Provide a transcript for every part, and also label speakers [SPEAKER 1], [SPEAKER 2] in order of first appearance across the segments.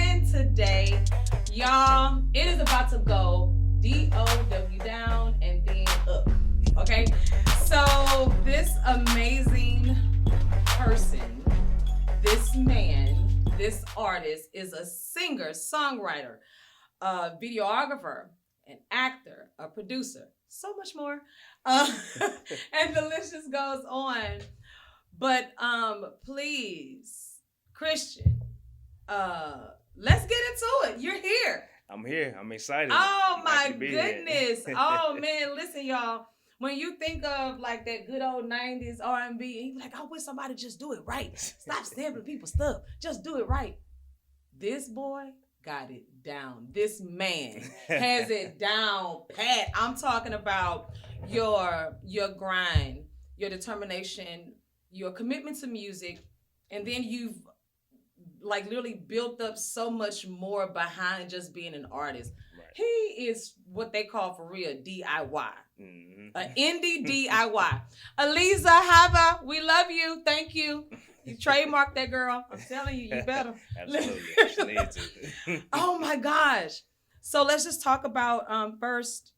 [SPEAKER 1] And today, y'all, it is about to go D-O-W down and then up. Okay? So this amazing person, this man, this artist is a singer, songwriter, a videographer, an actor, a producer, so much more. And the list just goes on. But please, Christian, let's get into it. You're here.
[SPEAKER 2] I'm here. I'm excited.
[SPEAKER 1] Oh my goodness. Oh man, listen, y'all. When you think of like that good old 90s R&B, you're like, I wish somebody just do it right. Stop sampling people's stuff. Just do it right. This boy got it down. This man has it down pat. I'm talking about your grind, your determination, your commitment to music, and then you've like literally built up so much more behind just being an artist. Right. He is what they call for real DIY. An indie DIY. Aliza Hava, we love you. Thank you. You trademarked that, girl. I'm telling you, you better.
[SPEAKER 2] Absolutely.
[SPEAKER 1] Oh my gosh. So let's just talk about first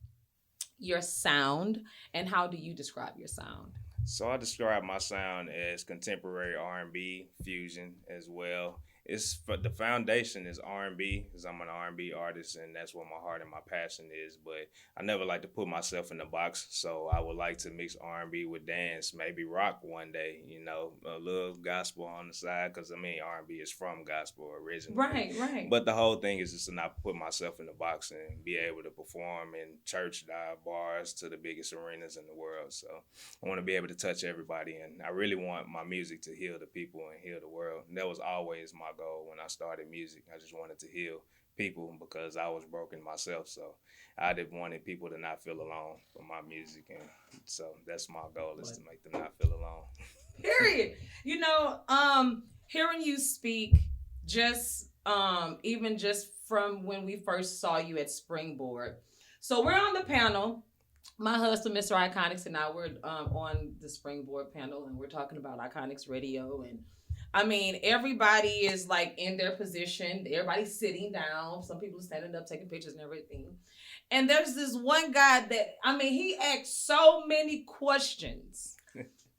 [SPEAKER 1] your sound, and how do you describe your sound?
[SPEAKER 2] So I describe my sound as contemporary R&B fusion as well. It's the foundation is R&B, because I'm an R&B artist, and that's what my heart and my passion is. But I never like to put myself in the box, so I would like to mix R&B with dance, maybe rock one day. You know, a little gospel on the side, because I mean R&B is from gospel originally.
[SPEAKER 1] Right.
[SPEAKER 2] But the whole thing is just to not put myself in the box and be able to perform in church dive bars to the biggest arenas in the world. So I want to be able to touch everybody, and I really want my music to heal the people and heal the world. And that was always my goal when I started music. I just wanted to heal people because I was broken myself. So I didn't wanted people to not feel alone from my music. And so that's my goal, is to make them not feel alone.
[SPEAKER 1] Period. You know, hearing you speak, just even just from when we first saw you at Springboard. So we're on the panel. My husband, Mr.Iconix, and I were on the Springboard panel, and we're talking about Iconix Radio. And I mean, everybody is like in their position. Everybody's sitting down. Some people are standing up, taking pictures and everything. And there's this one guy that, I mean, he asked so many questions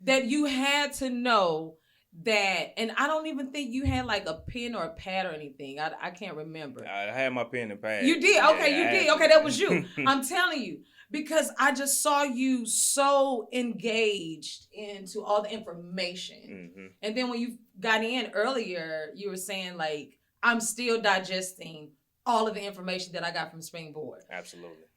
[SPEAKER 1] that you had to know that, and I don't even think you had like a pen or a pad or anything. I can't remember.
[SPEAKER 2] I had my pen and pad.
[SPEAKER 1] You did? Okay, you did. Okay, that was you. I'm telling you. Because I just saw you so engaged into all the information. Mm-hmm. And then when you got in earlier, you were saying like, I'm still digesting all of the information that I got from Springboard.
[SPEAKER 2] Absolutely.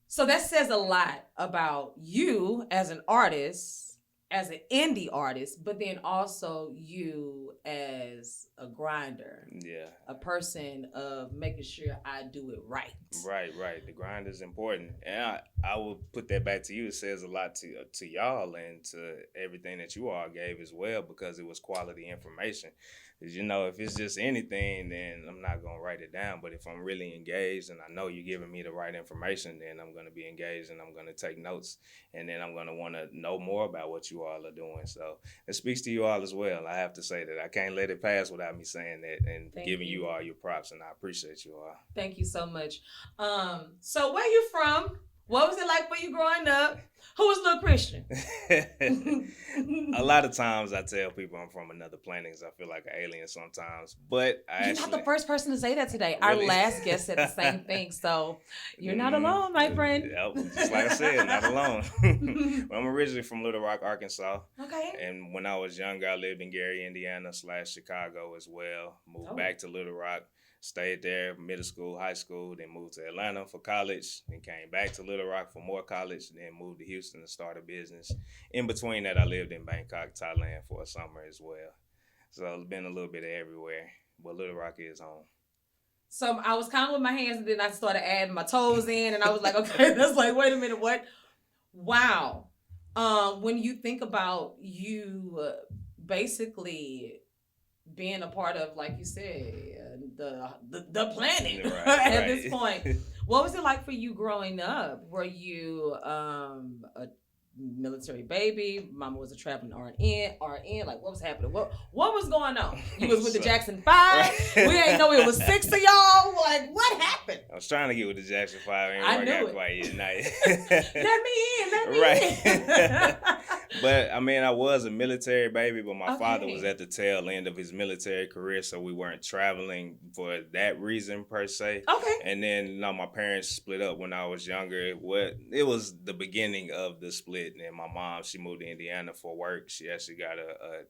[SPEAKER 1] So that says a lot about you as an artist, as an indie artist, but then also you as a grinder. Yeah. A person of making sure I do it right.
[SPEAKER 2] Right. The grind is important. And I will put that back to you. It says a lot to y'all and to everything that you all gave as well, because it was quality information. Because, you know, if it's just anything, then I'm not going to write it down. But if I'm really engaged and I know you're giving me the right information, then I'm going to be engaged and I'm going to take notes. And then I'm going to want to know more about what you all are doing. So it speaks to you all as well. I have to say that I can't let it pass without me saying that and giving you all your props. And I appreciate you all.
[SPEAKER 1] Thank you so much. So where you from? What was it like for you growing up? Who was little Christian?
[SPEAKER 2] A lot of times I tell people I'm from another planet because I feel like an alien sometimes. But
[SPEAKER 1] you're not the first person to say that today. Really? Our last guest said the same thing. So you're not alone, my friend.
[SPEAKER 2] Yep, just like I said, not alone. I'm originally from Little Rock, Arkansas.
[SPEAKER 1] Okay.
[SPEAKER 2] And when I was younger, I lived in Gary, Indiana / Chicago as well. Moved back to Little Rock. Stayed there, middle school, high school, then moved to Atlanta for college, then came back to Little Rock for more college, then moved to Houston to start a business. In between that, I lived in Bangkok, Thailand for a summer as well. So it's been a little bit of everywhere, but Little Rock is home.
[SPEAKER 1] So I was kind of with my hands, and then I started adding my toes in, and I was like, okay, that's like, wait a minute, what? Wow. When you think about you basically being a part of, like you said, the planet at this point. What was it like for you growing up? Were you military baby. Mama was a traveling RN. Like, what was happening? What was going on? You was with the Jackson 5. We ain't know it was 6 of y'all. Like, what happened?
[SPEAKER 2] I was trying to get with the Jackson 5.
[SPEAKER 1] I knew it.
[SPEAKER 2] Quite yet.
[SPEAKER 1] Let me in.
[SPEAKER 2] But I mean, I was a military baby, but my father was at the tail end of his military career, so we weren't traveling for that reason per se.
[SPEAKER 1] Okay.
[SPEAKER 2] And then, my parents split up when I was younger. It was the beginning of the split, and my mom, she moved to Indiana for work. She actually got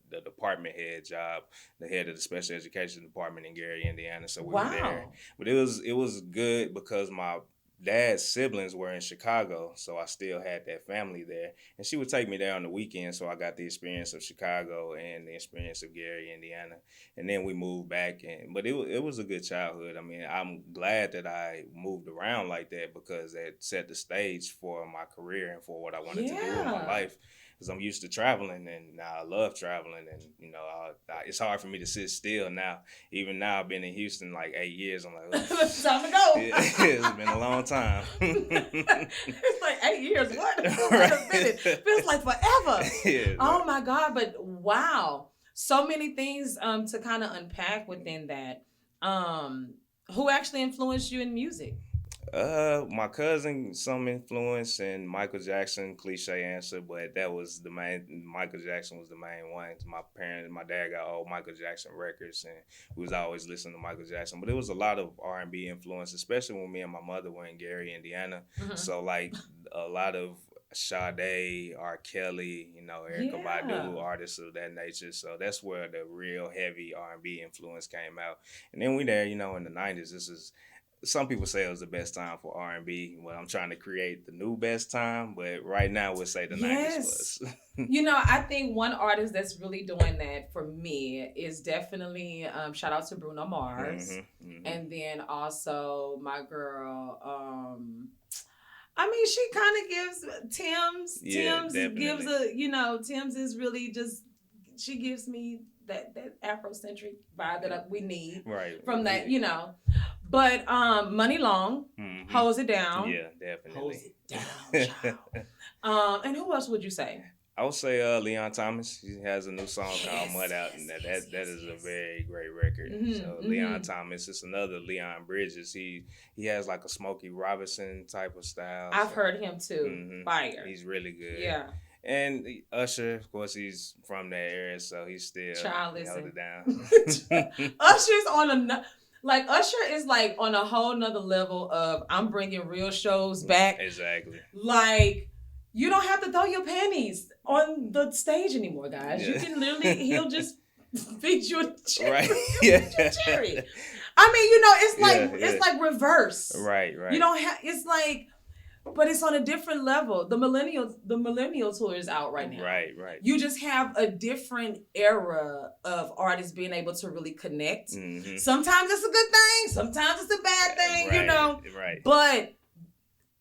[SPEAKER 2] the department head job, the head of the special education department in Gary, Indiana. So we were there. But it was good because my dad's siblings were in Chicago, so I still had that family there. And she would take me there on the weekend, so I got the experience of Chicago and the experience of Gary, Indiana. And then we moved back, but it was a good childhood. I mean, I'm glad that I moved around like that because that set the stage for my career and for what I wanted to do in my life. Because I'm used to traveling, and now I love traveling, and it's hard for me to sit still now. Even now, I've been in Houston like 8 years. I'm like,
[SPEAKER 1] it's time to go.
[SPEAKER 2] It's been a long time.
[SPEAKER 1] It's like 8 years. What? It feels like forever.
[SPEAKER 2] Yeah,
[SPEAKER 1] oh my God! But wow, so many things to kind of unpack within that. Who actually influenced you in music?
[SPEAKER 2] My cousin, some influence, and Michael Jackson, cliche answer, but that was the main. Michael Jackson was the main one. My dad got old Michael Jackson records, and we was always listening to Michael Jackson. But it was a lot of R&B influence, especially when me and my mother were in Gary, Indiana. Mm-hmm. So like a lot of Sade, R. Kelly, Erykah Badu, artists of that nature. So that's where the real heavy R&B influence came out. And then we there, in the 90s, this is. Some people say it was the best time for R&B. Well, I'm trying to create the new best time, but right now we'll say the 90s was.
[SPEAKER 1] I think one artist that's really doing that for me is definitely shout out to Bruno Mars, and then also my girl. She kind of gives Tim's.
[SPEAKER 2] Yeah,
[SPEAKER 1] Tim's
[SPEAKER 2] definitely.
[SPEAKER 1] gives Tim's is really just. She gives me that Afrocentric vibe that we need from that, But Money Long holds it down.
[SPEAKER 2] Yeah, definitely.
[SPEAKER 1] Holds it down, child. And who else would you say?
[SPEAKER 2] I would say Leon Thomas. He has a new song called Mud Out, and that is a very great record. Leon Thomas, it's another Leon Bridges. He has like a Smokey Robinson type of style.
[SPEAKER 1] I've heard him too. Fire.
[SPEAKER 2] He's really good.
[SPEAKER 1] Yeah.
[SPEAKER 2] And Usher, of course, he's from that area, so he's still held it down.
[SPEAKER 1] Usher's Usher is like on a whole nother level of I'm bringing real shows back.
[SPEAKER 2] Exactly.
[SPEAKER 1] Like, you don't have to throw your panties on the stage anymore, guys. Yeah. You can literally, he'll just feed you a cherry.
[SPEAKER 2] Right. Yeah.
[SPEAKER 1] Cherry. It's like reverse.
[SPEAKER 2] Right.
[SPEAKER 1] You don't have, it's like, but it's on a different level. The millennial tour is out right now.
[SPEAKER 2] Right.
[SPEAKER 1] You just have a different era of artists being able to really connect. Mm-hmm. Sometimes it's a good thing. Sometimes it's a bad thing,
[SPEAKER 2] Right.
[SPEAKER 1] But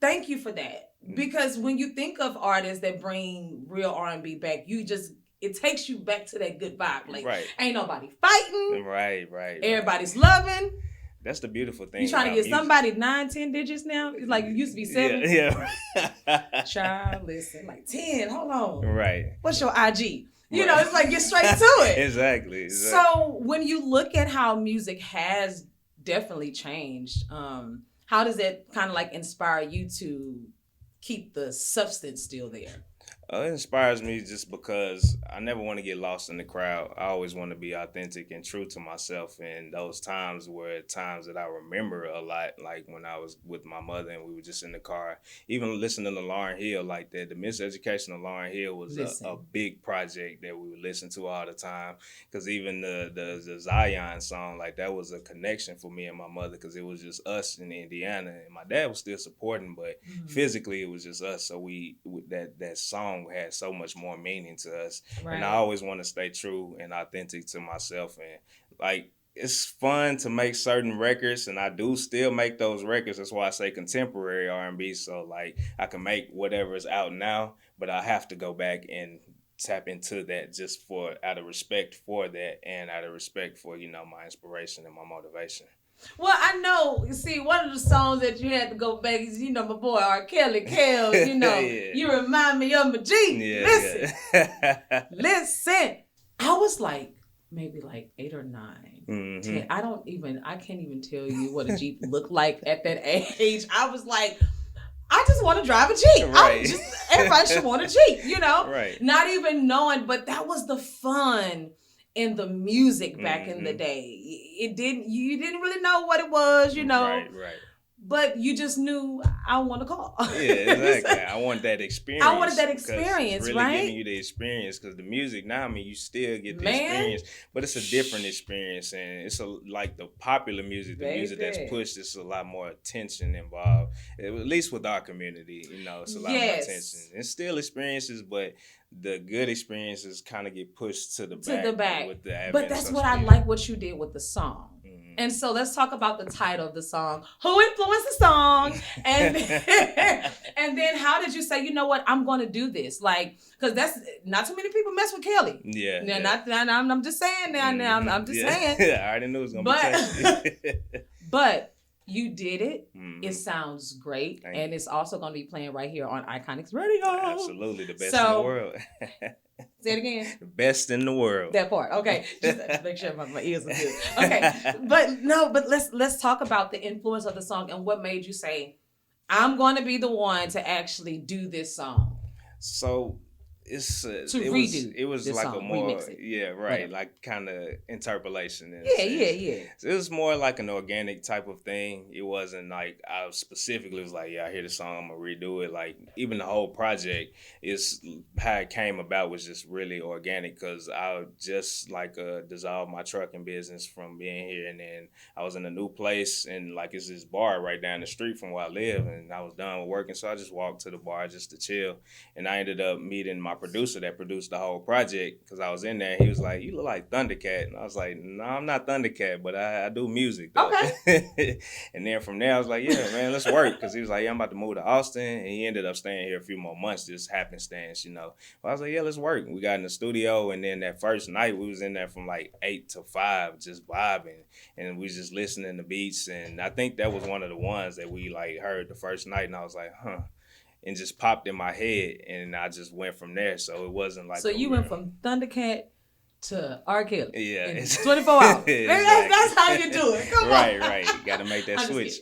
[SPEAKER 1] thank you for that. Because when you think of artists that bring real R&B back, it takes you back to that good vibe. Like, ain't nobody fighting.
[SPEAKER 2] Right.
[SPEAKER 1] Everybody's loving.
[SPEAKER 2] That's the beautiful thing.
[SPEAKER 1] You trying to get somebody 9-10 digits now? It's like it used to be 7.
[SPEAKER 2] Yeah.
[SPEAKER 1] Child, listen, like 10. Hold on.
[SPEAKER 2] Right.
[SPEAKER 1] What's your IG? It's like get straight to it.
[SPEAKER 2] Exactly.
[SPEAKER 1] So when you look at how music has definitely changed, how does it kind of like inspire you to keep the substance still there?
[SPEAKER 2] It inspires me just because I never want to get lost in the crowd. I always want to be authentic and true to myself. And those times were times that I remember a lot, like when I was with my mother and we were just in the car, even listening to Lauryn Hill like that. The Miseducation of Lauryn Hill was a big project that we would listen to all the time. Because even the Zion song, like that was a connection for me and my mother because it was just us in Indiana. And my dad was still supporting, but physically it was just us. So that song had so much more meaning to us. Right. And I always want to stay true and authentic to myself. And like, it's fun to make certain records, and I do still make those records. That's why I say contemporary R&B. So like, I can make whatever is out now, but I have to go back and tap into that just out of respect for that and out of respect for, my inspiration and my motivation.
[SPEAKER 1] Well, I know. See, one of the songs that you had to go back is, my boy R. Kelly, Kels.
[SPEAKER 2] Yeah.
[SPEAKER 1] You remind me of my G.
[SPEAKER 2] Yeah,
[SPEAKER 1] Listen,
[SPEAKER 2] yeah.
[SPEAKER 1] listen. I was like maybe like 8 or 9,
[SPEAKER 2] Mm-hmm.
[SPEAKER 1] 10. I can't even tell you what a Jeep looked like at that age. I was like, I just want to drive a Jeep.
[SPEAKER 2] Right.
[SPEAKER 1] Everybody should want a Jeep,
[SPEAKER 2] Right.
[SPEAKER 1] Not even knowing, but that was the fun in the music back in the day. You didn't really know what it was,
[SPEAKER 2] Right.
[SPEAKER 1] But you just knew I want a car.
[SPEAKER 2] Yeah, exactly. I want that experience.
[SPEAKER 1] I wanted that experience,
[SPEAKER 2] it's really
[SPEAKER 1] right?
[SPEAKER 2] giving you the experience, because the music now, I mean, you still get the experience, but it's a different experience, and it's like the popular music, the music that's pushed. It's a lot more attention involved. At least with our community, it's a lot more attention. It's still experiences, but the good experiences kind of get pushed to the back. With the advent
[SPEAKER 1] but that's
[SPEAKER 2] of
[SPEAKER 1] what I
[SPEAKER 2] media.
[SPEAKER 1] like what you did with the song. And so let's talk about the title of the song. Who influenced the song? And and then how did you say, you know what, I'm going to do this? Like, because that's not too many people mess with Kelly.
[SPEAKER 2] Yeah.
[SPEAKER 1] I'm just saying now. I'm just saying.
[SPEAKER 2] I already knew it was going to be touchy.
[SPEAKER 1] But you did it.
[SPEAKER 2] Mm-hmm.
[SPEAKER 1] It sounds great.
[SPEAKER 2] Thank
[SPEAKER 1] and
[SPEAKER 2] you.
[SPEAKER 1] it's also going to be playing right here on Iconix Radio.
[SPEAKER 2] Absolutely. The best in the world.
[SPEAKER 1] Say it again.
[SPEAKER 2] The best in the world.
[SPEAKER 1] That part. Okay. Just make sure my ears are good. Okay. But let's talk about the influence of the song and what made you say, I'm going to be the one to actually do this song.
[SPEAKER 2] So it was like
[SPEAKER 1] song,
[SPEAKER 2] a more
[SPEAKER 1] remix it.
[SPEAKER 2] Whatever. Like kind of interpolation.
[SPEAKER 1] Yeah.
[SPEAKER 2] So it was more like an organic type of thing. It wasn't like I specifically was like, I hear the song, I'm gonna redo it. Like even the whole project is how it came about was just really organic, because I just dissolved my trucking business from being here, and then I was in a new place, and like it's this bar right down the street from where I live, and I was done with working, so I just walked to the bar just to chill, and I ended up meeting my producer that produced the whole project, because I was in there. He was like, you look like Thundercat. And I was like, no, I'm not Thundercat, but I do music though.
[SPEAKER 1] Okay.
[SPEAKER 2] And then from there I was like, yeah, man, let's work, because he was like, yeah, I'm about to move to Austin, and he ended up staying here a few more months, just happenstance, But I was like, yeah, let's work. We got in the studio, and then that first night we was in there from like 8 to 5 just vibing, and we was just listening to beats, and I think that was one of the ones that we like heard the first night, and I was like, and just popped in my head, and I just went from there. So it wasn't like.
[SPEAKER 1] So you went from Thundercat to R. Kelly.
[SPEAKER 2] Yeah,
[SPEAKER 1] in 24 hours. Exactly. That's how you do it. Come on.
[SPEAKER 2] Right. Got to make that switch.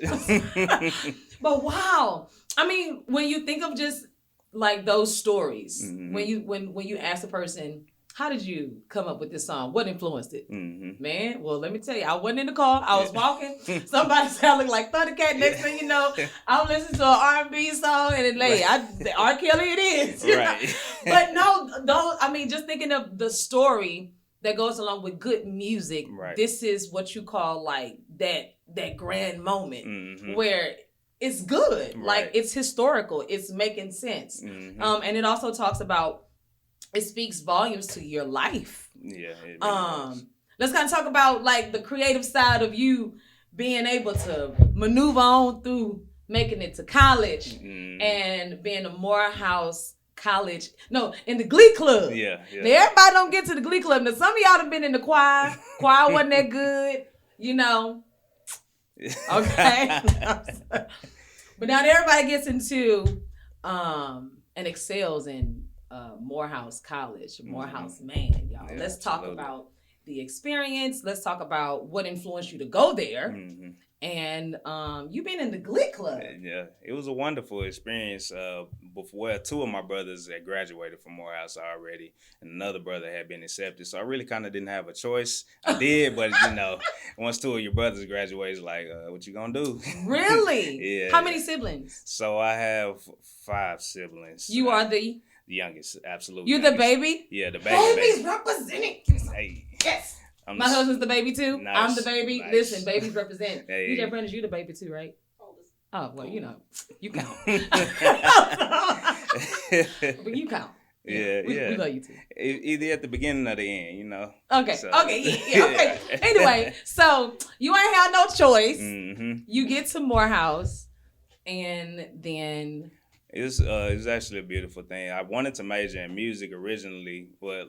[SPEAKER 1] But wow, I mean, when you think of just like those stories, when you ask a person, how did you come up with this song? What influenced it?
[SPEAKER 2] Mm-hmm.
[SPEAKER 1] Man, well, let me tell you, I wasn't in the car. I was walking. Somebody sounded like Thundercat. Next thing you know, I'm listening to an R&B song, and it R. Kelly it is.
[SPEAKER 2] Right.
[SPEAKER 1] But no, I mean, just thinking of the story that goes along with good music.
[SPEAKER 2] Right.
[SPEAKER 1] This is what you call like that grand moment where it's good.
[SPEAKER 2] Right.
[SPEAKER 1] Like it's historical. It's making sense. And it also talks about, it speaks volumes to your life.
[SPEAKER 2] Yeah. It really
[SPEAKER 1] let's kind of talk about like the creative side of you being able to maneuver on through making it to college and being a Morehouse College. No, in the Glee Club.
[SPEAKER 2] Yeah.
[SPEAKER 1] Now, everybody don't get to the Glee Club. Now, some of y'all have been in the choir. Choir wasn't that good, Okay. But now everybody gets into and excels in Morehouse College, Morehouse man, y'all.
[SPEAKER 2] Yeah,
[SPEAKER 1] let's talk about the experience. Let's talk about what influenced you to go there. And you've been in the Glee Club.
[SPEAKER 2] Yeah, it was a wonderful experience. Before, 2 of my brothers had graduated from Morehouse already, and another brother had been accepted. So I really kind of didn't have a choice. I did, but once 2 of your brothers graduate, it's like, what you gonna do?
[SPEAKER 1] Really?
[SPEAKER 2] Yeah.
[SPEAKER 1] How many siblings?
[SPEAKER 2] So I have 5 siblings.
[SPEAKER 1] You are the
[SPEAKER 2] youngest, absolutely.
[SPEAKER 1] You the baby?
[SPEAKER 2] Yeah, the baby.
[SPEAKER 1] Babies representing.
[SPEAKER 2] Hey.
[SPEAKER 1] Yes. My husband's the baby too.
[SPEAKER 2] Nice,
[SPEAKER 1] I'm the baby.
[SPEAKER 2] nice.
[SPEAKER 1] Listen, babies represent.
[SPEAKER 2] Hey.
[SPEAKER 1] DJ Brandice, you the baby too, right? Oh, well, you count. But you count. We love you too.
[SPEAKER 2] Either at the beginning or the end,
[SPEAKER 1] Okay.
[SPEAKER 2] So.
[SPEAKER 1] Okay. Yeah. Okay. Anyway, so you ain't had no choice. You get to Morehouse, and then
[SPEAKER 2] it was actually a beautiful thing. I wanted to major in music originally, but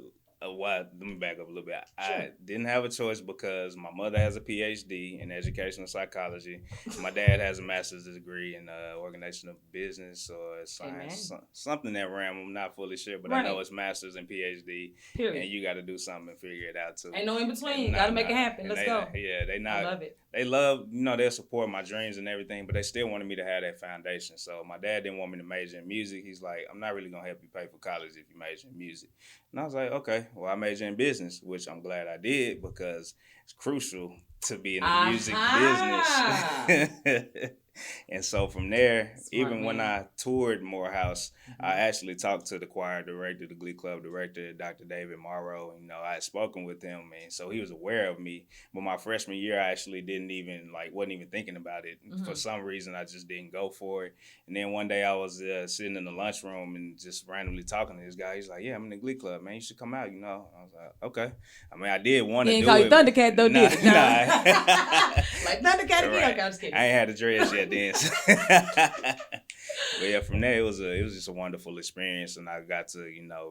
[SPEAKER 2] Why? Let me back up a little bit.
[SPEAKER 1] Sure.
[SPEAKER 2] I didn't have a choice because my mother has a PhD in educational psychology. My dad has a master's degree in organizational business or science, something that realm. I'm not fully sure, but I know it's master's and PhD.
[SPEAKER 1] Period.
[SPEAKER 2] And you got to do something and figure it out too.
[SPEAKER 1] Ain't no in between. Got to make it happen. Let's go.
[SPEAKER 2] Yeah, they not.
[SPEAKER 1] I love it.
[SPEAKER 2] They love, they'll support my dreams and everything, but they still wanted me to have that foundation. So my dad didn't want me to major in music. He's like, I'm not really going to help you pay for college if you major in music. And I was like, okay, well, I major in business, which I'm glad I did because it's crucial to be in the music business. And so from there, even when I toured Morehouse, I actually talked to the choir director, the Glee Club director, Dr. David Morrow. I had spoken with him, and so he was aware of me. But my freshman year, I actually wasn't even thinking about it. For some reason, I just didn't go for it. And then one day I was sitting in the lunchroom and just randomly talking to this guy. He's like, yeah, I'm in the Glee Club, man. You should come out, I was like, okay. I mean, I did want to do it.
[SPEAKER 1] You ain't call you Thundercat, though, did it?
[SPEAKER 2] Nah.
[SPEAKER 1] Like Thundercat again? Okay, I'm just kidding.
[SPEAKER 2] I ain't had the dress yet then. But yeah, from there, it was just a wonderful experience. And I got to,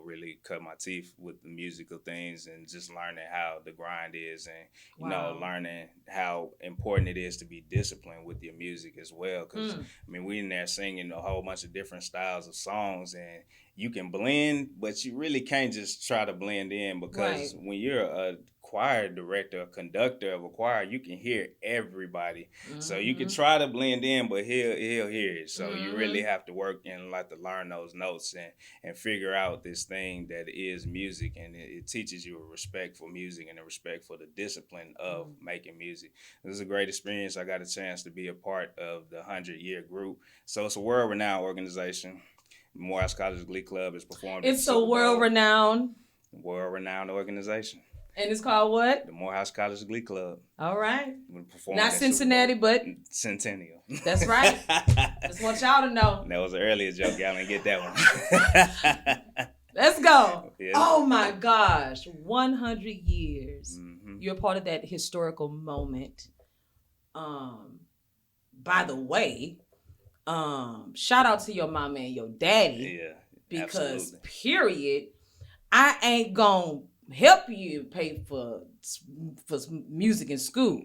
[SPEAKER 2] really cut my teeth with the musical things and just learning how the grind is and, learning how important it is to be disciplined with your music as well. Because, we in there singing a whole bunch of different styles of songs and you can blend, but you really can't just try to blend in because when you're a choir director, a conductor of a choir, you can hear everybody. So you can try to blend in, but he'll hear it. So you really have to work and to learn those notes and figure out this thing that is music. And it teaches you a respect for music and a respect for the discipline of making music. This is a great experience. I got a chance to be a part of the 100-year group. So it's a world-renowned organization. Morehouse College Glee Club is performed.
[SPEAKER 1] It's a world-renowned
[SPEAKER 2] organization.
[SPEAKER 1] And it's called what?
[SPEAKER 2] The Morehouse College Glee Club.
[SPEAKER 1] All right. Not Cincinnati, but
[SPEAKER 2] Centennial.
[SPEAKER 1] That's right. Just want y'all to know.
[SPEAKER 2] That was an earlier joke. Y'all didn't get that one.
[SPEAKER 1] Let's go. Yeah. Oh my gosh. 100 years. You're part of that historical moment. By the way, shout out to your mama and your daddy.
[SPEAKER 2] Yeah.
[SPEAKER 1] Because
[SPEAKER 2] absolutely.
[SPEAKER 1] Period, I ain't gonna help you pay for music in school.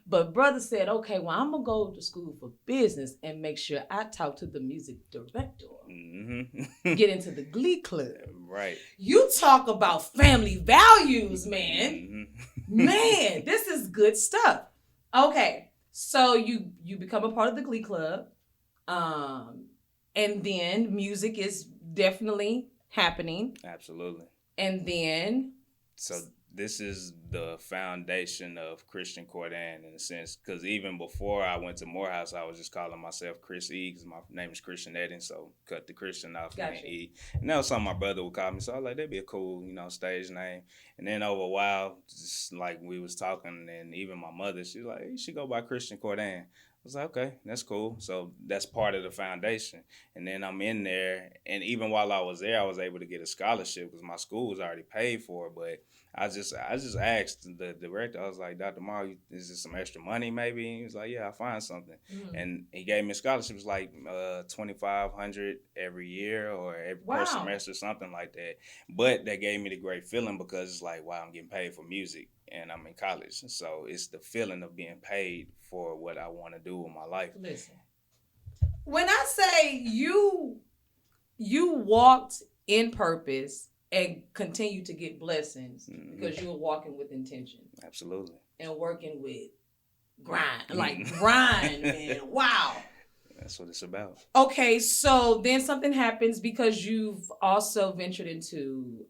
[SPEAKER 1] But brother said, okay, well, I'm gonna go to school for business and make sure I talk to the music director. Get into the Glee Club.
[SPEAKER 2] Right.
[SPEAKER 1] You talk about family values, man. Man, this is good stuff. Okay, so you become a part of the Glee Club. And then music is definitely happening.
[SPEAKER 2] Absolutely.
[SPEAKER 1] And then...
[SPEAKER 2] So this is the foundation of Christian Cordan in a sense, because even before I went to Morehouse, I was just calling myself Chris E, because my name is Christian Eden, so cut the Christian off and E. And that was something my brother would call me, so I was like, that'd be a cool, stage name. And then over a while, just like we was talking, and even my mother, she was like, you should go by Christian Cordan. I was like, okay, that's cool. So that's part of the foundation. And then I'm in there. And even while I was there, I was able to get a scholarship because my school was already paid for. But I just asked the director, I was like, Dr. Morrow, is there some extra money maybe? And he was like, yeah, I'll find something. And he gave me a scholarship. It was like $2,500 every year or per semester, something like that. But that gave me the great feeling because it's like, wow, I'm getting paid for music. And I'm in college. So it's the feeling of being paid for what I want to do with my life.
[SPEAKER 1] Listen, when I say you walked in purpose and continue to get blessings because you were walking with intention.
[SPEAKER 2] Absolutely.
[SPEAKER 1] And working with grind, grind, man. Wow.
[SPEAKER 2] That's what it's about.
[SPEAKER 1] Okay, so then something happens because you've also ventured into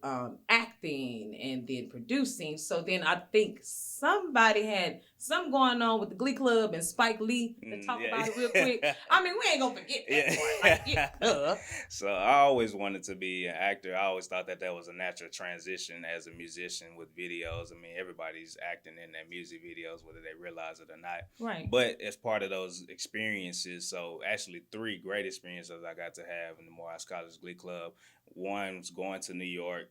[SPEAKER 1] acting and then producing. So then I think somebody had something going on with the Glee Club and Spike Lee. Let's talk about it real quick. I mean, we ain't gonna forget that part.
[SPEAKER 2] So I always wanted to be an actor. I always thought that was a natural transition as a musician with videos. I mean, everybody's acting in their music videos, whether they realize it or not.
[SPEAKER 1] Right.
[SPEAKER 2] But as part of those experiences, so actually 3 great experiences I got to have in the Morehouse College Glee Club. One was going to New York,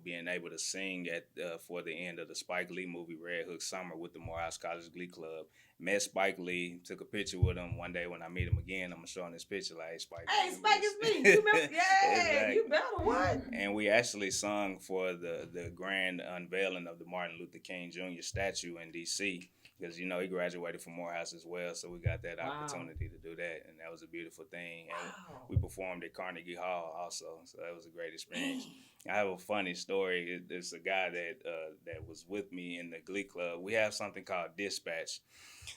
[SPEAKER 2] being able to sing at for the end of the Spike Lee movie Red Hook Summer with the Morehouse College College Glee Club. Met Spike Lee, took a picture with him. One day when I meet him again, I'm gonna show him this picture like, hey, Spike.
[SPEAKER 1] Hey, Spike is me. You remember? Yeah,
[SPEAKER 2] exactly.
[SPEAKER 1] You better what?
[SPEAKER 2] And we actually sung for the grand unveiling of the Martin Luther King Jr. statue in D.C. because, you know, he graduated from Morehouse as well, so we got that opportunity to do that, and that was a beautiful thing. And we performed at Carnegie Hall also, so that was a great experience. I have a funny story. There's a guy that was with me in the Glee Club. We have something called dispatch.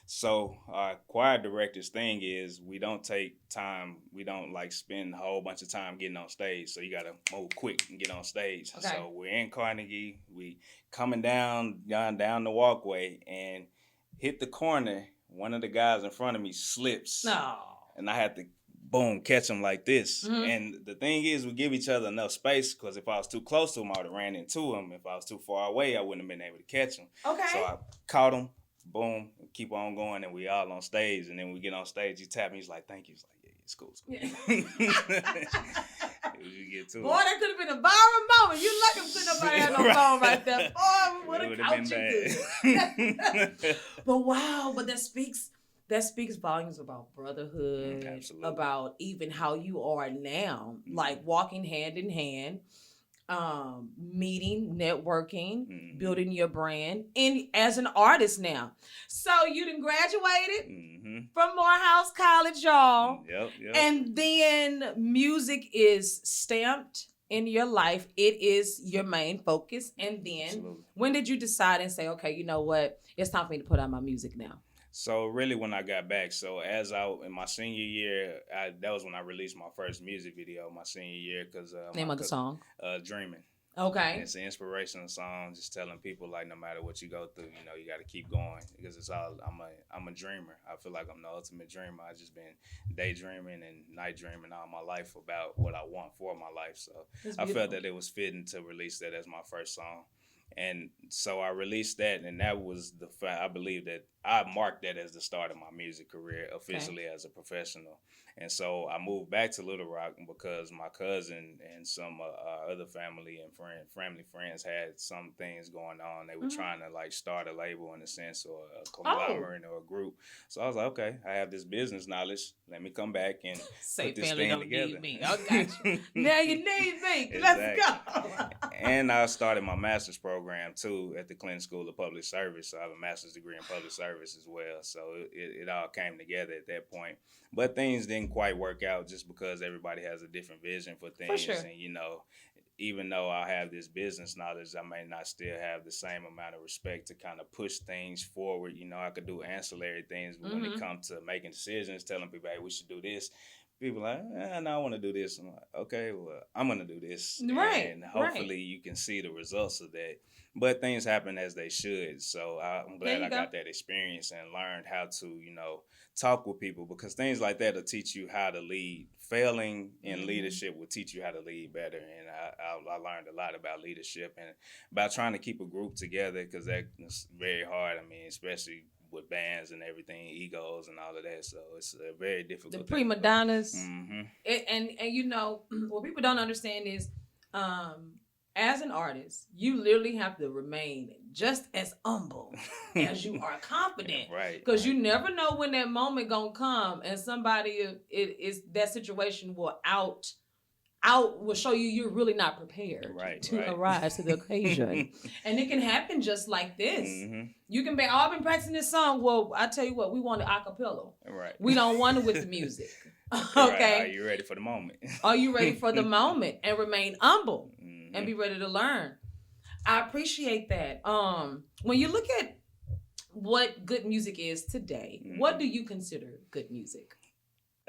[SPEAKER 2] So our choir director's thing is we don't take time. We don't like spend a whole bunch of time getting on stage. So you got to move quick and get on stage. Okay. So we're in Carnegie. We coming down the walkway and hit the corner. One of the guys in front of me slips. No. And I had to boom, catch him like this. Mm-hmm. And the thing is, we give each other enough space because if I was too close to him, I would have ran into him. If I was too far away, I wouldn't have been able to catch him. Okay. So I caught him, boom, keep on going, and we all on stage. And then we get on stage, he tapped me, he's like, thank you. He's like, yeah, it's cool. You get to
[SPEAKER 1] boy, that could have been a viral moment. You lucky couldn't nobody have no phone right there. Boy, we would have caught you good. But wow, but that speaks volumes about brotherhood, absolutely. About even how you are now, like walking hand in hand, meeting, networking, building your brand, and as an artist now. So you done graduated from Morehouse College, y'all. Yep. And then music is stamped in your life. It is your main focus. And then when did you decide and say, okay, you know what? It's time for me to put out my music now.
[SPEAKER 2] So really when I got back, in my senior year, that was when I released my first music video, my senior year.
[SPEAKER 1] Name of the song?
[SPEAKER 2] Dreaming.
[SPEAKER 1] Okay.
[SPEAKER 2] And it's an inspirational song, just telling people like no matter what you go through, you know, you got to keep going because I'm a dreamer. I feel like I'm the ultimate dreamer. I've just been daydreaming and night dreaming all my life about what I want for my life. So I felt that it was fitting to release that as my first song. And so I released that, and that was I believe that I marked that as the start of my music career officially as a professional. And so I moved back to Little Rock because my cousin and some other family friends had some things going on. They were trying to like start a label in a sense or a conglomerate or a group. So I was like, okay, I have this business knowledge. Let me come back and put this thing together. Need me. I got you.
[SPEAKER 1] Now you need me. Exactly. Let's go.
[SPEAKER 2] And I started my master's program too at the Clinton School of Public Service. So I have a master's degree in public service as well. So it all came together at that point. But things didn't quite work out just because everybody has a different vision for things. For sure. And, you know, even though I have this business knowledge, I may not still have the same amount of respect to kind of push things forward. You know, I could do ancillary things, but when it comes to making decisions, telling people, hey, we should do this, people are like, no, I want to do this. I'm like, okay, well, I'm going to do this. Right. And hopefully you can see the results of that. But things happen as they should. So I'm glad I got that experience and learned how to, you know, talk with people because things like that will teach you how to lead. Failing in leadership will teach you how to lead better. And I learned a lot about leadership and about trying to keep a group together because that's very hard. I mean, especially with bands and everything, egos and all of that. So it's a very difficult.
[SPEAKER 1] The prima donnas. And you know, what people don't understand is, as an artist, you literally have to remain just as humble as you are confident. Right. Because you never know when that moment gonna come and somebody that situation will will show you you're really not prepared to arise to the occasion. And it can happen just like this. You can be, I've been practicing this song. Well, I tell you what, we want it a cappella. Right. We don't want it with the music. Okay.
[SPEAKER 2] Are you ready for the moment?
[SPEAKER 1] Are you ready for the moment? And remain humble and be ready to learn. I appreciate that. When you look at what good music is today, what do you consider good music?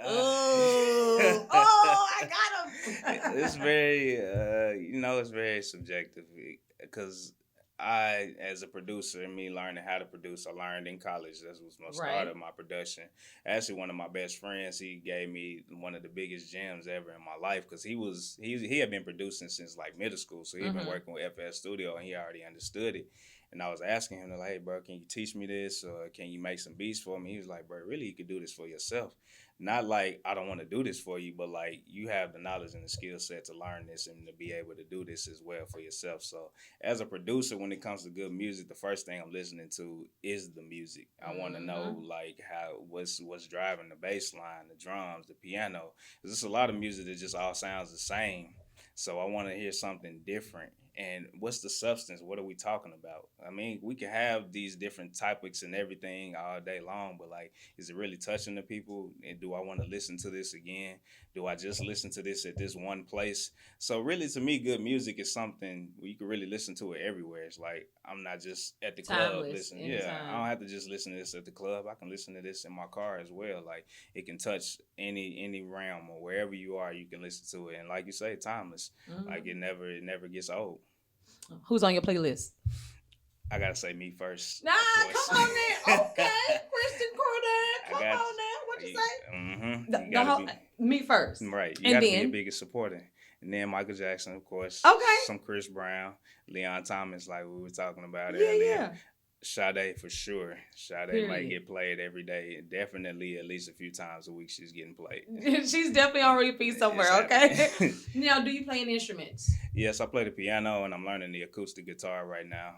[SPEAKER 1] I got him.
[SPEAKER 2] It's very, it's very subjective because I, as a producer, and me learning how to produce, I learned in college. That was my start of my production. Actually, one of my best friends, he gave me one of the biggest gems ever in my life because he had been producing since like middle school. So he'd been working with FS Studio and he already understood it. And I was asking him, like, hey, bro, can you teach me this? Or can you make some beats for me? He was like, bro, really, you could do this for yourself. Not like I don't want to do this for you, but like you have the knowledge and the skill set to learn this and to be able to do this as well for yourself. So as a producer, when it comes to good music, the first thing I'm listening to is the music. I want to know like what's driving the bass line, the drums, the piano. There's just a lot of music that just all sounds the same. So I want to hear something different. And what's the substance? What are we talking about? I mean, we can have these different topics and everything all day long, but like, is it really touching the people? And do I want to listen to this again? Do I just listen to this at this one place? So really, to me, good music is something where you can really listen to it everywhere. It's like, I'm not just at the club listening. Yeah, I don't have to just listen to this at the club. I can listen to this in my car as well. Like, it can touch any realm or wherever you are, you can listen to it. And like you say, timeless. Like, it never gets old.
[SPEAKER 1] Who's on your playlist?
[SPEAKER 2] I gotta say me first.
[SPEAKER 1] Nah, come on then. Okay, Christian Cordan. Come on now. What you say?
[SPEAKER 2] Mm-hmm.
[SPEAKER 1] Me first.
[SPEAKER 2] Right. You gotta be your biggest supporter. And then Michael Jackson, of course.
[SPEAKER 1] Okay.
[SPEAKER 2] Some Chris Brown, Leon Thomas, like we were talking about earlier.
[SPEAKER 1] Yeah.
[SPEAKER 2] Sade for sure. Sade might get played every day. Definitely at least a few times a week she's getting played. She's definitely on repeat
[SPEAKER 1] somewhere, okay? Now, do you play any instruments?
[SPEAKER 2] Yes, I play the piano and I'm learning the acoustic guitar right now.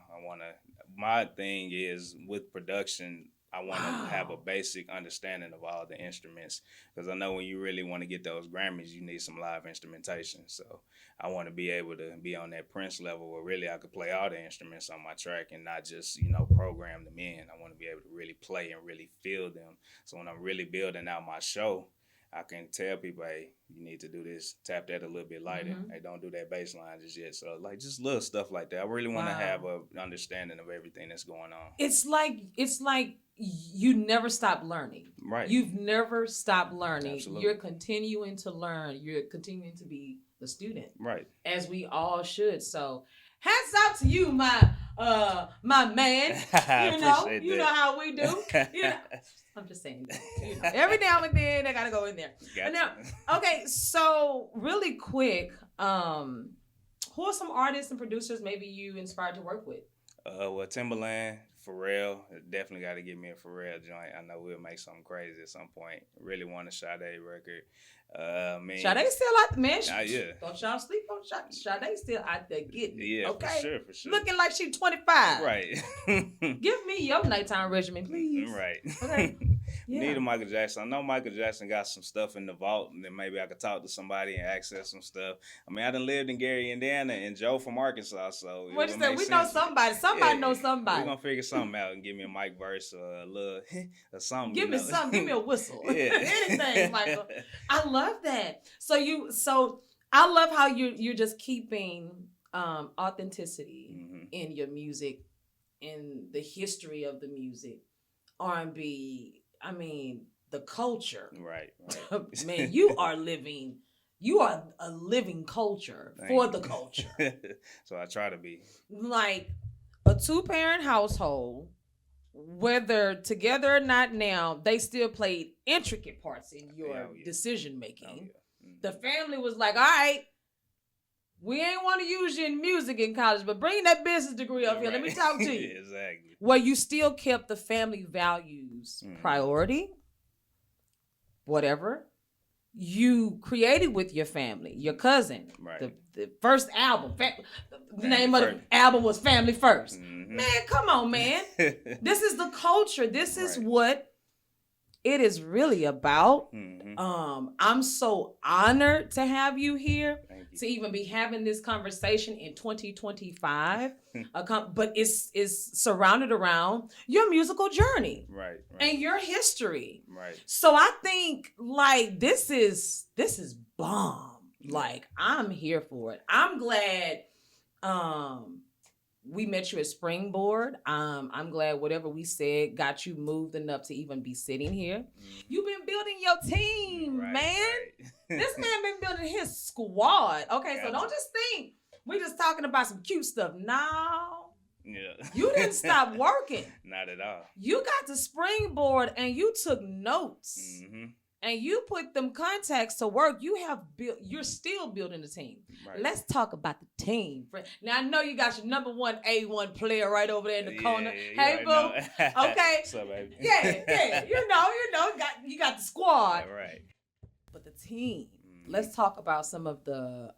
[SPEAKER 2] My thing is with production, I want to have a basic understanding of all the instruments because I know when you really want to get those Grammys, you need some live instrumentation. So I want to be able to be on that Prince level where really I could play all the instruments on my track and not just, program them in. I want to be able to really play and really feel them. So when I'm really building out my show, I can tell people, hey, you need to do this, tap that a little bit lighter. Hey, don't do that bass line just yet. So like just little stuff like that. I really want to have an understanding of everything that's going on.
[SPEAKER 1] It's like you never stop learning.
[SPEAKER 2] Right.
[SPEAKER 1] You've never stopped learning.
[SPEAKER 2] Absolutely.
[SPEAKER 1] You're continuing to learn. You're continuing to be the student.
[SPEAKER 2] Right.
[SPEAKER 1] As we all should. So hats out to you, my man. You know how we do. I'm just saying. Every now and then I gotta go in there. But now, okay, so really quick, who are some artists and producers maybe you inspired to work with?
[SPEAKER 2] Well, Timberland, Pharrell, definitely got to get me a Pharrell joint. I know we'll make something crazy at some point. Really want a Sade record.
[SPEAKER 1] Sade's still out there, man.
[SPEAKER 2] Yeah.
[SPEAKER 1] Don't y'all sleep on Sade. Sade's still out there getting it.
[SPEAKER 2] Yeah,
[SPEAKER 1] okay?
[SPEAKER 2] For sure.
[SPEAKER 1] Looking like she's 25.
[SPEAKER 2] Right.
[SPEAKER 1] Give me your nighttime regimen, please.
[SPEAKER 2] Right.
[SPEAKER 1] Okay. Yeah.
[SPEAKER 2] Need a Michael Jackson. I know Michael Jackson got some stuff in the vault, and then maybe I could talk to somebody and access some stuff. I mean, I done lived in Gary, Indiana, and Joe from Arkansas, so
[SPEAKER 1] what you say? We know somebody. Somebody knows somebody.
[SPEAKER 2] We're gonna figure something out and give me a mic verse or a little or something.
[SPEAKER 1] Give me something. Give me a whistle.
[SPEAKER 2] Yeah.
[SPEAKER 1] Anything, Michael. I love that. So I love how you're just keeping authenticity in your music, in the history of the music, R&B. I mean, the culture.
[SPEAKER 2] Right.
[SPEAKER 1] Man, you are a living culture for the culture.
[SPEAKER 2] So I try to be.
[SPEAKER 1] Like a 2-parent household, whether together or not now, they still played intricate parts in your decision making. The family was like, all right, we ain't want to use you in music in college, but bring that business degree up here. Let me talk to you.
[SPEAKER 2] Exactly.
[SPEAKER 1] Well, you still kept the family values priority, whatever. You created with your family, your cousin.
[SPEAKER 2] Right.
[SPEAKER 1] The first album, the name of the album was Family First. Man, come on, man. This is the culture. This is what it is really about. I'm so honored to have you here, to even be having this conversation in 2025. But it's surrounded around your musical journey,
[SPEAKER 2] right,
[SPEAKER 1] and your history.
[SPEAKER 2] Right.
[SPEAKER 1] So I think like this is bomb. Like I'm here for it. I'm glad. We met you at Springboard. I'm glad whatever we said got you moved enough to even be sitting here. You've been building your team, man. Right. This man been building his squad. Okay, so don't just think we just talking about some cute stuff. No.
[SPEAKER 2] Yeah.
[SPEAKER 1] You didn't stop working.
[SPEAKER 2] Not at all.
[SPEAKER 1] You got to Springboard and you took notes. and you put them contacts to work, you're still building a team. Right. Let's talk about the team. Now I know you got your number one A1 player right over there in the corner. Hey, boo. Okay.
[SPEAKER 2] What's up, baby?
[SPEAKER 1] Yeah. You got the squad.
[SPEAKER 2] All right.
[SPEAKER 1] But the team. Let's talk about some of the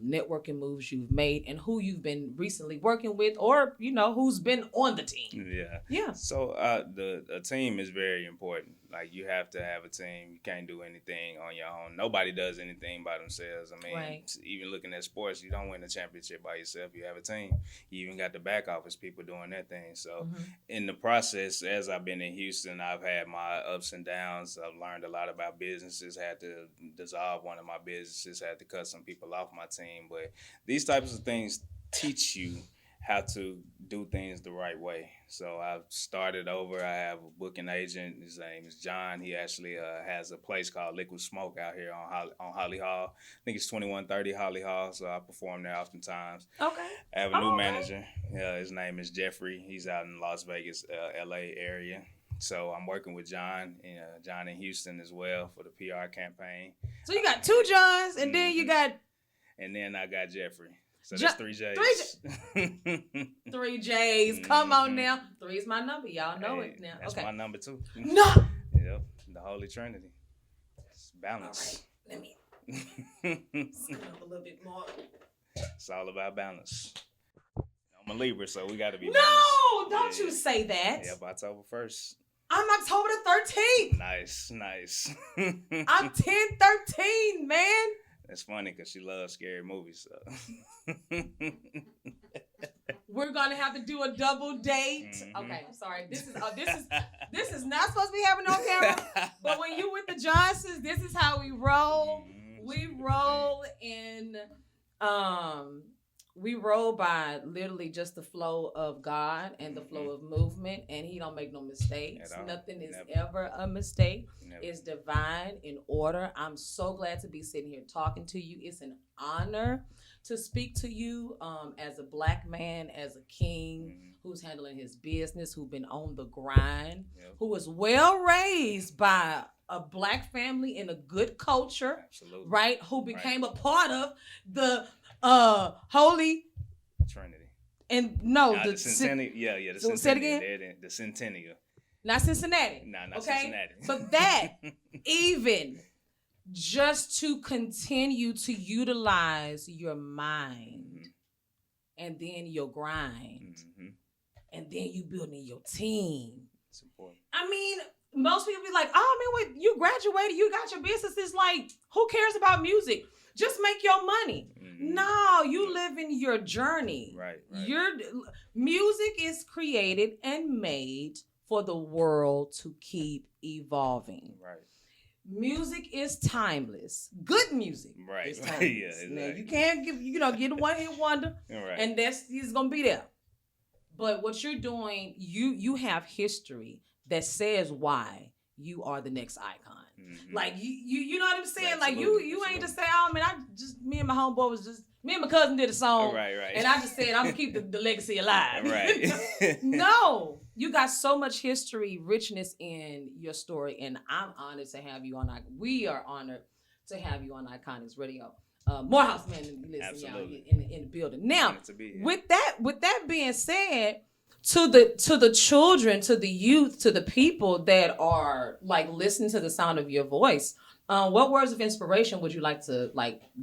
[SPEAKER 1] networking moves you've made and who you've been recently working with, or who's been on the team. Yeah. So
[SPEAKER 2] the team is very important. Like, you have to have a team. You can't do anything on your own. Nobody does anything by themselves. I mean, Even looking at sports, you don't win a championship by yourself. You have a team. You even got the back office people doing their thing. So in the process, as I've been in Houston, I've had my ups and downs. I've learned a lot about businesses. Had to dissolve one of my businesses. Had to cut some people off my team. But these types of things teach you how to do things the right way. So I've started over. I have a booking agent. His name is John. He actually has a place called Liquid Smoke out here on Holly Hall. I think it's 2130 Holly Hall, so I perform there oftentimes.
[SPEAKER 1] Okay.
[SPEAKER 2] I have a new manager. His name is Jeffrey. He's out in Las Vegas, LA area. So I'm working with John in Houston as well for the PR campaign.
[SPEAKER 1] So you got two Johns, and then you got...
[SPEAKER 2] And then I got Jeffrey. So that's 3 J's.
[SPEAKER 1] 3 J's. Come on now. 3 is my number. Y'all know it now.
[SPEAKER 2] That's my number too.
[SPEAKER 1] No.
[SPEAKER 2] Yep. The Holy Trinity. It's balance.
[SPEAKER 1] All right. Let me scoot up a little bit more.
[SPEAKER 2] It's all about balance. I'm a Libra, so we got to be
[SPEAKER 1] balanced.
[SPEAKER 2] No,
[SPEAKER 1] don't you say that.
[SPEAKER 2] Yep, October 1st.
[SPEAKER 1] I'm October the 13th.
[SPEAKER 2] Nice.
[SPEAKER 1] I'm 10/13, man.
[SPEAKER 2] That's funny because she loves scary movies. So.
[SPEAKER 1] We're gonna have to do a double date. Okay, I'm sorry. This is not supposed to be happening on camera. But when you with the Johnsons, this is how we roll. We roll in. We roll by literally just the flow of God and the flow of movement, and He don't make no mistakes. Nothing is ever a mistake. It's divine in order. I'm so glad to be sitting here talking to you. It's an honor to speak to you as a Black man, as a king who's handling his business, who's been on the grind, who was well raised by a Black family in a good culture, right? Who became a part of the Holy
[SPEAKER 2] Trinity.
[SPEAKER 1] And
[SPEAKER 2] the Centennial. The Centennial.
[SPEAKER 1] Say it again.
[SPEAKER 2] The Centennial.
[SPEAKER 1] Not Cincinnati.
[SPEAKER 2] No, not Cincinnati.
[SPEAKER 1] But that, even just to continue to utilize your mind and then your grind and then you building your team.
[SPEAKER 2] It's important.
[SPEAKER 1] I mean, most people be like, oh man, you graduated, you got your business. It's like, who cares about music? Just make your money. No, you live in your journey.
[SPEAKER 2] Right.
[SPEAKER 1] Your music is created and made for the world to keep evolving.
[SPEAKER 2] Right.
[SPEAKER 1] Music is timeless. Good music is timeless.
[SPEAKER 2] Yeah, exactly.
[SPEAKER 1] Now, you can't get a one-hit wonder, and it's gonna be there. But what you're doing, you have history that says why you are the next icon. Like you know what I'm saying? Like you ain't just say, oh man, me and my homeboy me and my cousin did a song.
[SPEAKER 2] Right.
[SPEAKER 1] And I just said I'm gonna keep the legacy alive.
[SPEAKER 2] Right.
[SPEAKER 1] No. You got so much history, richness in your story, and I'm honored to have you on. We are honored to have you on Iconix Radio. Morehouse man, listen, y'all in the building. Now, with that being said, to the children, to the youth, to the people that are like listening to the sound of your voice, what words of inspiration would you like to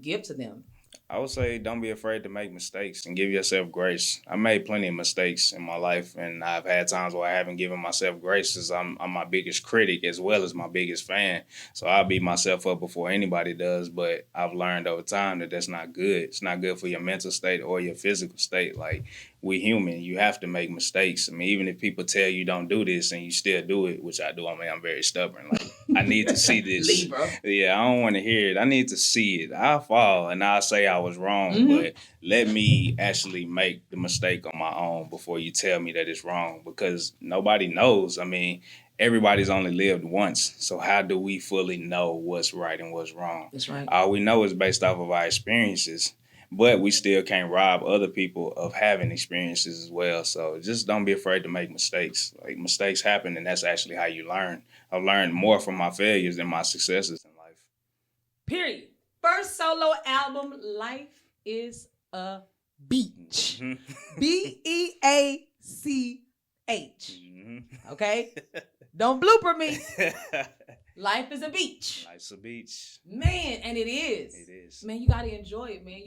[SPEAKER 1] give to them?
[SPEAKER 2] I would say don't be afraid to make mistakes and give yourself grace. I made plenty of mistakes in my life, and I've had times where I haven't given myself grace because I'm my biggest critic as well as my biggest fan. So I'll beat myself up before anybody does, but I've learned over time that that's not good. It's not good for your mental state or your physical state. Like, we human. You have to make mistakes. I mean, even if people tell you don't do this and you still do it, which I do. I mean, I'm very stubborn. Like, I need to see this.
[SPEAKER 1] Libra.
[SPEAKER 2] Yeah, I don't want to hear it. I need to see it. I'll fall and I'll say I was wrong, but let me actually make the mistake on my own before you tell me that it's wrong, because nobody knows. I mean, everybody's only lived once. So how do we fully know what's right and what's wrong?
[SPEAKER 1] That's right.
[SPEAKER 2] All we know is based off of our experiences. but we still can't rob other people of having experiences as well. So just don't be afraid to make mistakes. Like, mistakes happen, and that's actually how you learn. I've learned more from my failures than my successes in life.
[SPEAKER 1] Period. First solo album, Life is a Beach. Beach. Okay? Don't blooper me. Life is a beach.
[SPEAKER 2] Life's a beach.
[SPEAKER 1] Man, and it is.
[SPEAKER 2] It is.
[SPEAKER 1] Man, you got to enjoy it, man.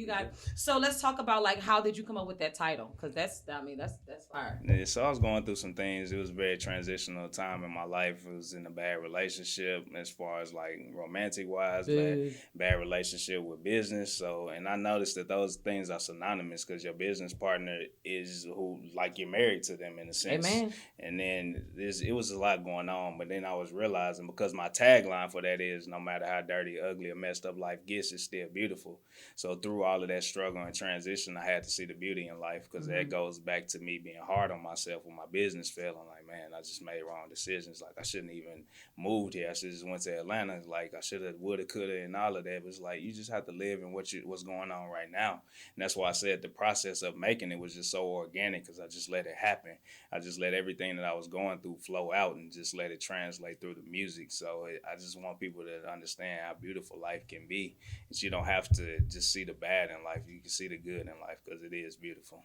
[SPEAKER 1] So let's talk about, like, how did you come up with that title? Because that's fire.
[SPEAKER 2] Yeah, so I was going through some things. It was a very transitional time in my life. It was in a bad relationship as far as, like, romantic wise, bad relationship with business. So, and I noticed that those things are synonymous because your business partner is who, like, you're married to them in a sense.
[SPEAKER 1] Amen.
[SPEAKER 2] And then it was a lot going on, but then I was realizing, because my tagline for that is, no matter how dirty, ugly, or messed up life gets, it's still beautiful. So through all of that struggle and transition, I had to see the beauty in life, because that goes back to me being hard on myself when my business fell. I'm like, man, I just made wrong decisions. Like, I shouldn't even moved here. I should just went to Atlanta. Like, I should have, woulda, coulda, and all of that. But it's like, you just have to live in what's going on right now. And that's why I said the process of making it was just so organic, because I just let it happen. I just let everything that I was going through flow out and just let it translate through the music. So I just want people to understand how beautiful life can be. And you don't have to just see the bad in life. You can see the good in life, because it is beautiful.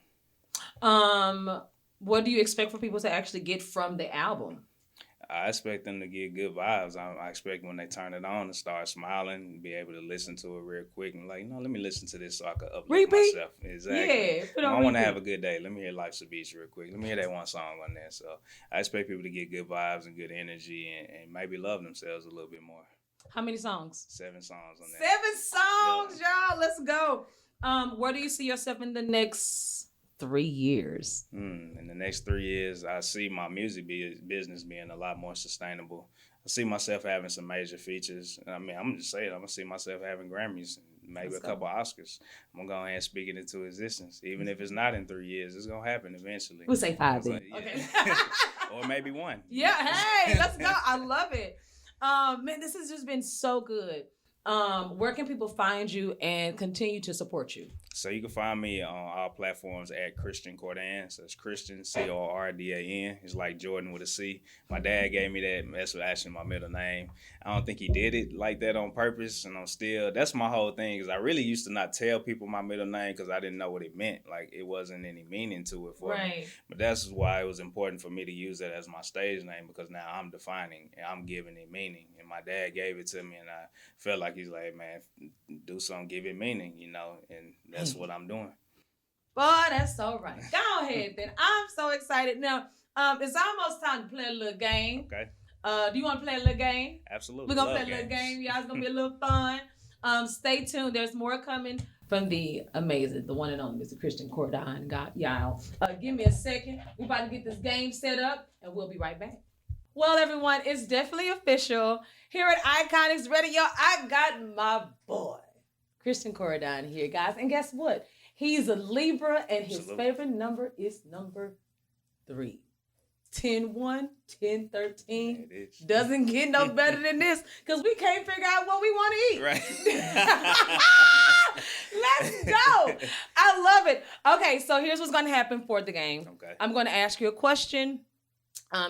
[SPEAKER 1] What do you expect for people to actually get from the album?
[SPEAKER 2] I expect them to get good vibes. I expect when they turn it on to start smiling and be able to listen to it real quick and like, let me listen to this so I can uplift myself. Exactly.
[SPEAKER 1] Yeah,
[SPEAKER 2] I want to have a good day. Let me hear Life's a Beach real quick. Let me hear that one song on there. So I expect people to get good vibes and good energy and maybe love themselves a little bit more.
[SPEAKER 1] How many songs?
[SPEAKER 2] 7 songs on there.
[SPEAKER 1] 7 songs, y'all. Let's go. Where do you see yourself in the next 3 years?
[SPEAKER 2] In the next 3 years, I see my music business being a lot more sustainable. I see myself having some major features. I mean, I'm just saying, I'm going to see myself having Grammys and maybe a couple Oscars. I'm going to go ahead and speak it into existence. Even if it's not in 3 years, it's going to happen eventually.
[SPEAKER 1] We'll say 5 then.
[SPEAKER 2] Okay. Or maybe 1.
[SPEAKER 1] Yeah, hey, let's go. I love it. Man, this has just been so good. Where can people find you and continue to support you?
[SPEAKER 2] So you can find me on all platforms at Christian Cordan. So it's Christian, Cordan. It's like Jordan with a C. My dad gave me that. That's actually my middle name. I don't think he did it like that on purpose. And that's my whole thing, because I really used to not tell people my middle name because I didn't know what it meant. Like, it wasn't any meaning to it for me. But that's why it was important for me to use that as my stage name, because now I'm defining and I'm giving it meaning. And my dad gave it to me, and I felt like he's like, man, do something, give it meaning, and that's what I'm doing.
[SPEAKER 1] Boy, that's so right. Go ahead then. I'm so excited. Now, it's almost time to play a little game.
[SPEAKER 2] Okay.
[SPEAKER 1] Do you want to play a little game?
[SPEAKER 2] Absolutely.
[SPEAKER 1] We're going to play a little game. Y'all, it's going to be a little fun. Stay tuned. There's more coming from the amazing, the one and only Mr. Christian Cordan. Y'all, give me a second. We're about to get this game set up, and we'll be right back. Well, everyone, it's definitely official. Here at Iconix Radio, I got my boy, Christian Cordan here, guys. And guess what? He's a Libra, and his favorite number is number 3. 10-1, 10-13. Doesn't get no better than this, because we can't figure out what we want to eat.
[SPEAKER 2] Right.
[SPEAKER 1] Let's go. I love it. Okay, so here's what's going to happen for the game.
[SPEAKER 2] Okay.
[SPEAKER 1] I'm going to ask you a question.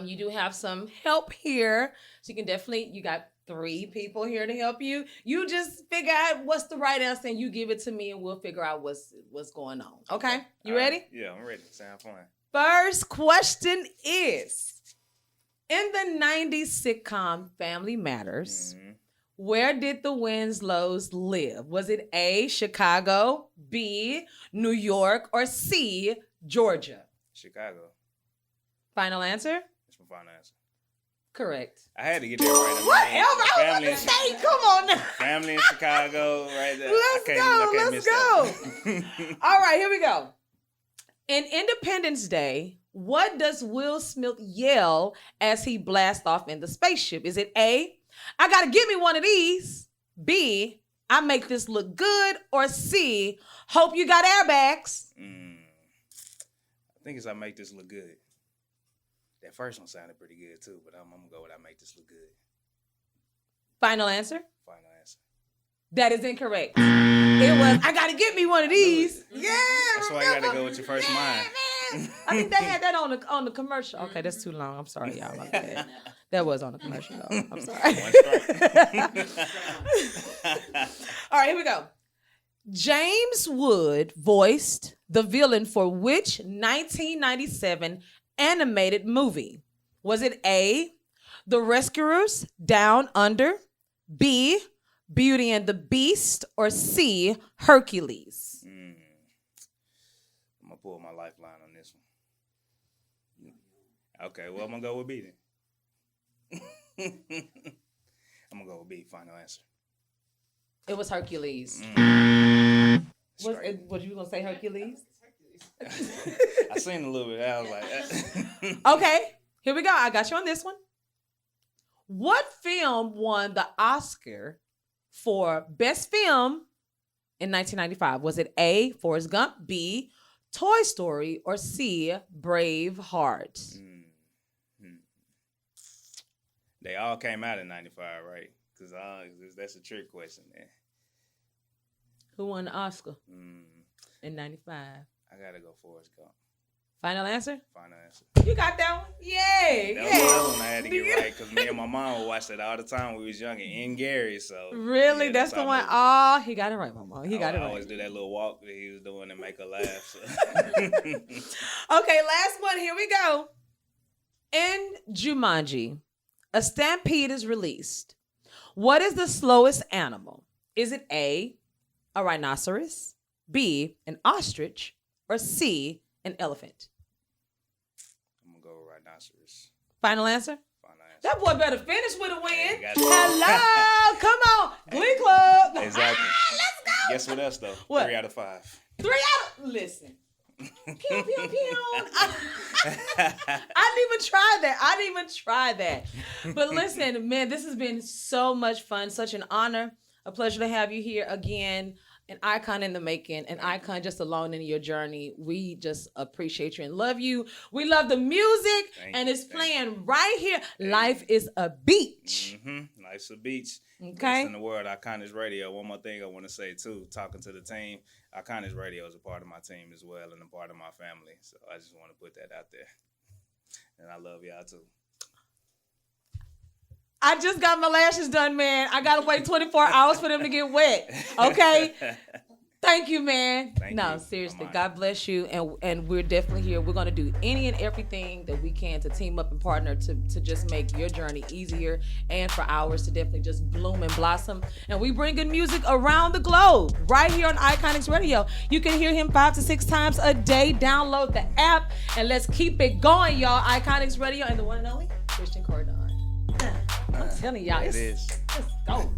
[SPEAKER 1] You do have some help here. So you got 3 people here to help you. You just figure out what's the right answer and you give it to me and we'll figure out what's going on. Okay? You ready?
[SPEAKER 2] Yeah, I'm ready. Sound fun.
[SPEAKER 1] First question is, in the 90s sitcom Family Matters, where did the Winslows live? Was it A, Chicago, B, New York, or C, Georgia?
[SPEAKER 2] Chicago.
[SPEAKER 1] Final answer?
[SPEAKER 2] That's my final answer.
[SPEAKER 1] Correct.
[SPEAKER 2] I had to get that right.
[SPEAKER 1] Whatever. I was about to say, come on now.
[SPEAKER 2] Family in Chicago, right there.
[SPEAKER 1] Let's go. All right, here we go. In Independence Day, what does Will Smith yell as he blasts off in the spaceship? Is it A, I gotta get me one of these, B, I make this look good, or C, hope you got airbags?
[SPEAKER 2] I think it's I make this look good. That first one sounded pretty good too, but I'm gonna go with I make this look good.
[SPEAKER 1] Final answer?
[SPEAKER 2] Final answer.
[SPEAKER 1] That is incorrect. It was, I gotta get me one of these. Yeah,
[SPEAKER 2] that's why you gotta go with your first mind.
[SPEAKER 1] I think they had that on the commercial. Okay, that's too long. I'm sorry, y'all. My bad. That was on the commercial, though. I'm sorry. All right, here we go. James Wood voiced the villain for which 1997 animated movie? Was it A, The Rescuers Down Under, B, Beauty and the Beast, or C, Hercules?
[SPEAKER 2] I'm going to pull my lifeline on this one. Okay, well, I'm going to go with B then. I'm going to go with B, final answer.
[SPEAKER 1] It was Hercules. What you going to say, Hercules?
[SPEAKER 2] I seen a little bit. I was like,
[SPEAKER 1] okay, here we go. I got you on this one. What film won the Oscar for Best Film in 1995? Was it A, Forrest Gump, B, Toy Story, or C, Braveheart?
[SPEAKER 2] They all came out in 95, right? Because that's a trick question there.
[SPEAKER 1] Who won the Oscar in 95?
[SPEAKER 2] I got to go Forrest Gump.
[SPEAKER 1] Final answer?
[SPEAKER 2] Final answer.
[SPEAKER 1] You got that one? Yay!
[SPEAKER 2] That was another one I had to get right because me and my mom would watch that all the time when we was young in Gary. So
[SPEAKER 1] really,
[SPEAKER 2] yeah,
[SPEAKER 1] that's the one. Oh, he got it right, Mama. He got it right.
[SPEAKER 2] I always do that little walk that he was doing to make her laugh. So.
[SPEAKER 1] Okay, last one. Here we go. In Jumanji, a stampede is released. What is the slowest animal? Is it A, a rhinoceros, B, an ostrich, or C, an elephant?
[SPEAKER 2] I'm going to go with rhinoceros.
[SPEAKER 1] Final answer?
[SPEAKER 2] Final answer.
[SPEAKER 1] That boy better finish with a win.
[SPEAKER 2] Yeah,
[SPEAKER 1] hello, come on, Glee Club.
[SPEAKER 2] Exactly.
[SPEAKER 1] Let's go.
[SPEAKER 2] Guess what else though?
[SPEAKER 1] What?
[SPEAKER 2] 3 out of 5.
[SPEAKER 1] 3 out of, listen. Pew, pew, pew. I didn't even try that. But listen, man, this has been so much fun, such an honor, a pleasure to have you here again. An icon in the making, an icon just alone in your journey. We just appreciate you and love you. We love the music, and it's playing right here. Life is a beach.
[SPEAKER 2] Life's a beach.
[SPEAKER 1] Okay.
[SPEAKER 2] Best in the world, Iconix Radio. One more thing I want to say too, talking to the team, Iconix Radio is a part of my team as well and a part of my family. So I just want to put that out there. And I love y'all too.
[SPEAKER 1] I just got my lashes done, man. I got to wait 24 hours for them to get wet. Okay? Thank you, man.
[SPEAKER 2] Thank you.
[SPEAKER 1] Seriously, God bless you. And we're definitely here. We're going to do any and everything that we can to team up and partner to just make your journey easier and for ours to definitely just bloom and blossom. And we bring in music around the globe right here on Iconix Radio. You can hear him 5 to 6 times a day. Download the app and let's keep it going, y'all. Iconix Radio and the one and only Christian Cordan. I'm telling y'all, let's go.